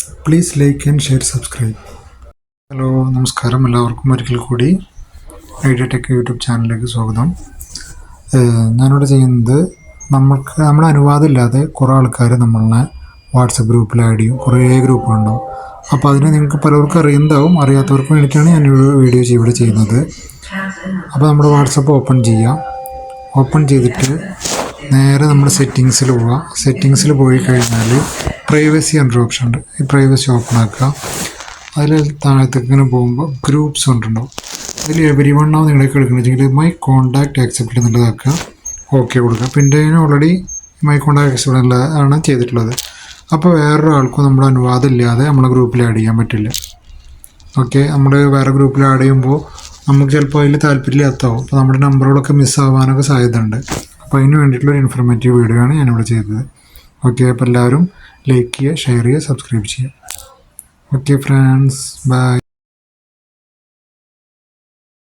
Please like and share, subscribe. Hello നമസ്കാരം, എല്ലാവർക്കും ഒരിക്കൽ കൂടി ഐഡിയ ടെക് യൂട്യൂബ് ചാനലിലേക്ക് സ്വാഗതം. ഞാനിവിടെ ചെയ്യുന്നത് നമ്മുടെ അനുവാദമില്ലാതെ കുറേ ആൾക്കാർ നമ്മളെ വാട്സപ്പ് ഗ്രൂപ്പിൽ ആഡ് ചെയ്യും. കുറേ ഗ്രൂപ്പുകളുണ്ടാവും. അപ്പോൾ അതിന് നിങ്ങൾക്ക് പലർക്കും അറിയുന്നതാവും, അറിയാത്തവർക്ക് വേണ്ടിയിട്ടാണ് ഞാൻ വീഡിയോ ഇവിടെ ചെയ്യുന്നത്. അപ്പോൾ നമ്മുടെ വാട്സപ്പ് ഓപ്പൺ ചെയ്യാം. ഓപ്പൺ ചെയ്തിട്ട് നേരെ നമ്മുടെ സെറ്റിങ്സിൽ പോവുക. സെറ്റിങ്സിൽ പോയി കഴിഞ്ഞാൽ പ്രൈവസി എന്നൊരു ഓപ്ഷൻ ഉണ്ട്. ഈ പ്രൈവസി ഓപ്പൺ ആക്കുക. അതിൽ താഴത്തേക്ക് ഇങ്ങനെ പോകുമ്പോൾ ഗ്രൂപ്പ്സ് കൊണ്ടുണ്ടാവും. അതിൽ എവരി വണ്ണാവും നിങ്ങളേക്ക് എടുക്കണമെങ്കിൽ മൈ കോൺടാക്റ്റ് ആക്സെപ്റ്റ് എന്നുള്ളതാക്കുക. ഓക്കെ കൊടുക്കുക. പിന്നെ അതിന് ഓൾറെഡി മൈ കോൺടാക്റ്റ് ആക്സെപ്റ്റ് ആണ് ചെയ്തിട്ടുള്ളത്. അപ്പോൾ വേറൊരാൾക്കും നമ്മുടെ അനുവാദം ഇല്ലാതെ നമ്മളെ ഗ്രൂപ്പിൽ ആഡ് ചെയ്യാൻ പറ്റില്ല. ഓക്കെ, നമ്മൾ വേറെ ഗ്രൂപ്പിൽ ആഡ് ചെയ്യുമ്പോൾ നമുക്ക് ചിലപ്പോൾ അതിൽ താല്പര്യമില്ലാത്തതാവും. അപ്പോൾ നമ്മുടെ നമ്പറുകളൊക്കെ മിസ്സാവാനൊക്കെ സാധ്യത ഉണ്ട്. അപ്പോൾ അതിന് വേണ്ടിയിട്ടുള്ളൊരു ഇൻഫർമേറ്റീവ് വീഡിയോ ആണ് ഞാനിവിടെ ചെയ്തത്. ഓക്കെ, അപ്പോൾ എല്ലാവരും ലൈക്ക് ചെയ്യുക, ഷെയർ ചെയ്യുക, സബ്സ്ക്രൈബ് ചെയ്യുക. Okay friends, by.